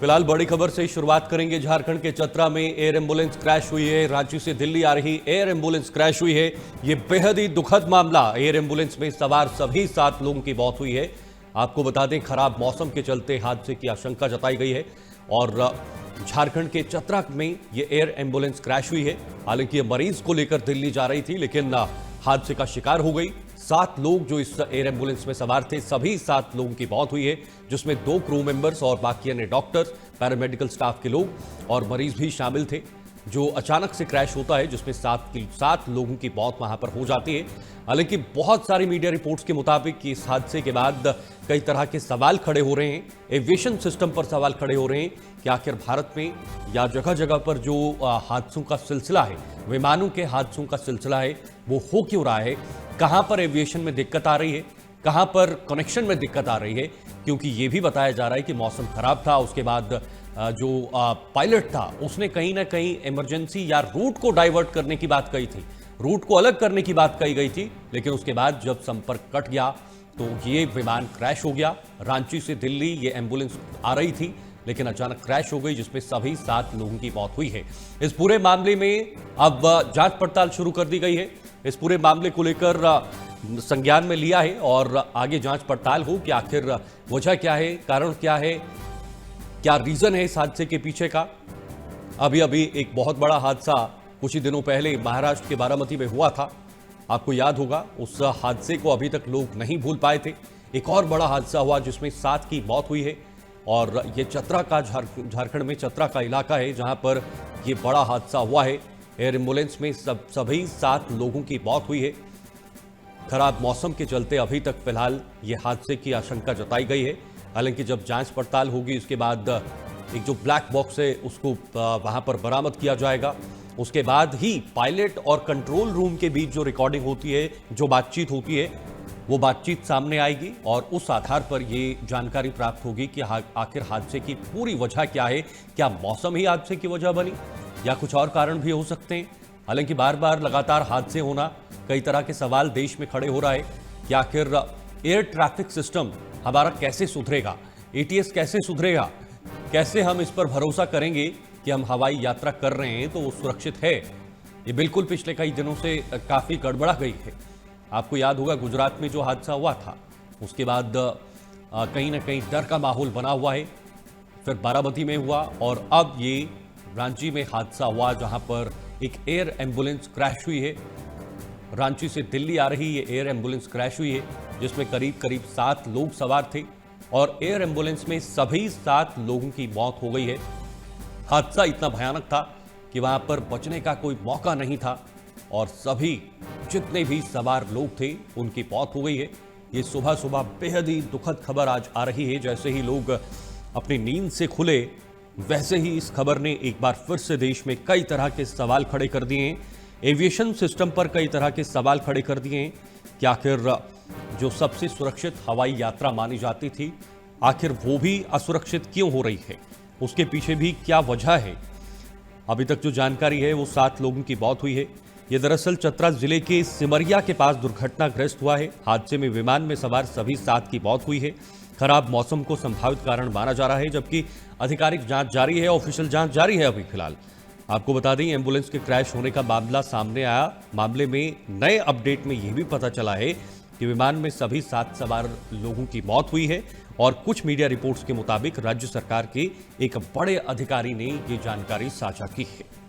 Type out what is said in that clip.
फिलहाल बड़ी खबर से शुरुआत करेंगे। झारखंड के चतरा में एयर एम्बुलेंस क्रैश हुई है। रांची से दिल्ली आ रही एयर एम्बुलेंस क्रैश हुई है। ये बेहद ही दुखद मामला। एयर एम्बुलेंस में सवार सभी 7 लोगों की मौत हुई है। आपको बता दें, खराब मौसम के चलते हादसे की आशंका जताई गई है और झारखंड के चतरा में ये एयर एम्बुलेंस क्रैश हुई है। हालांकि ये मरीज को लेकर दिल्ली जा रही थी, लेकिन हादसे का शिकार हो गई। 7 लोग जो इस एयर एम्बुलेंस में सवार थे, सभी 7 लोगों की मौत हुई है, जिसमें 2 क्रू मेंबर्स और बाकी अन्य डॉक्टर्स, पैरामेडिकल स्टाफ के लोग और मरीज भी शामिल थे। जो अचानक से क्रैश होता है, जिसमें 7 लोगों की मौत वहां पर हो जाती है। हालांकि बहुत सारी मीडिया रिपोर्ट्स के मुताबिक इस हादसे के बाद कई तरह के सवाल खड़े हो रहे हैं। एविएशन सिस्टम पर सवाल खड़े हो रहे हैं कि आखिर भारत में या जगह जगह पर जो हादसों का सिलसिला है, विमानों के हादसों का सिलसिला है, वो हो क्यों रहा है? कहां पर एविएशन में दिक्कत आ रही है, कहां पर कनेक्शन में दिक्कत आ रही है? क्योंकि ये भी बताया जा रहा है कि मौसम खराब था, उसके बाद जो पायलट था उसने कहीं ना कहीं इमरजेंसी या रूट को डाइवर्ट करने की बात कही थी, रूट को अलग करने की बात कही गई थी। लेकिन उसके बाद जब संपर्क कट गया तो ये विमान क्रैश हो गया। रांची से दिल्ली ये एम्बुलेंस आ रही थी, लेकिन अचानक क्रैश हो गई, जिसमें सभी 7 लोगों की मौत हुई है। इस पूरे मामले में अब जांच पड़ताल शुरू कर दी गई है। इस पूरे मामले को लेकर संज्ञान में लिया है और आगे जांच पड़ताल हो कि आखिर वजह क्या है, कारण क्या है, क्या रीजन है इस हादसे के पीछे का। अभी एक बहुत बड़ा हादसा कुछ ही दिनों पहले महाराष्ट्र के बारामती में हुआ था। आपको याद होगा, उस हादसे को अभी तक लोग नहीं भूल पाए थे। एक और बड़ा हादसा हुआ जिसमें 7 की मौत हुई है और ये चतरा का, झारखंड में चतरा का इलाका है जहां पर ये बड़ा हादसा हुआ है। एयर एम्बुलेंस में सभी 7 लोगों की मौत हुई है। खराब मौसम के चलते अभी तक फिलहाल ये हादसे की आशंका जताई गई है। हालांकि जब जांच पड़ताल होगी, उसके बाद एक जो ब्लैक बॉक्स है उसको वहां पर बरामद किया जाएगा। उसके बाद ही पायलट और कंट्रोल रूम के बीच जो रिकॉर्डिंग होती है, जो बातचीत होती है, वो बातचीत सामने आएगी और उस आधार पर ये जानकारी प्राप्त होगी कि आखिर हादसे की पूरी वजह क्या है। क्या मौसम ही हादसे की वजह बनी या कुछ और कारण भी हो सकते हैं? हालांकि बार बार लगातार हादसे होना, कई तरह के सवाल देश में खड़े हो रहा है कि आखिर एयर ट्रैफिक सिस्टम हमारा कैसे सुधरेगा, एटीएस कैसे सुधरेगा, कैसे हम इस पर भरोसा करेंगे कि हम हवाई यात्रा कर रहे हैं तो वो सुरक्षित है। ये बिल्कुल पिछले कई दिनों से काफी गड़बड़ा गई है। आपको याद होगा, गुजरात में जो हादसा हुआ था, उसके बाद कहीं ना कहीं डर का माहौल बना हुआ है। फिर बारामती में हुआ और अब ये रांची में हादसा हुआ जहां पर एक एयर एम्बुलेंस क्रैश हुई है। रांची से दिल्ली आ रही ये एयर एम्बुलेंस क्रैश हुई है, जिसमें करीब 7 लोग सवार थे और एयर एम्बुलेंस में सभी 7 लोगों की मौत हो गई है। हादसा इतना भयानक था कि वहां पर बचने का कोई मौका नहीं था और सभी जितने भी सवार लोग थे उनकी मौत हो गई है। ये सुबह सुबह बेहद ही दुखद खबर आज आ रही है। जैसे ही लोग अपनी नींद से खुले, वैसे ही इस खबर ने एक बार फिर से देश में कई तरह के सवाल खड़े कर दिए हैं। एविएशन सिस्टम पर कई तरह के सवाल खड़े कर दिए हैं कि आखिर जो सबसे सुरक्षित हवाई यात्रा मानी जाती थी, आखिर वो भी असुरक्षित क्यों हो रही है, उसके पीछे भी क्या वजह है। अभी तक जो जानकारी है वो 7 लोगों की मौत हुई है। ये दरअसल चतरा जिले के सिमरिया के पास दुर्घटनाग्रस्त हुआ है। हादसे में विमान में सवार सभी 7 की मौत हुई है। खराब मौसम को संभावित कारण माना जा रहा है, जबकि आधिकारिक जांच जारी है, ऑफिशियल जांच जारी है अभी फिलहाल। आपको बता दें, एम्बुलेंस के क्रैश होने का मामला सामने आया। मामले में नए अपडेट में यह भी पता चला है कि विमान में सभी 7 सवार लोगों की मौत हुई है और कुछ मीडिया रिपोर्ट्स के मुताबिक राज्य सरकार के एक बड़े अधिकारी ने ये जानकारी साझा की है।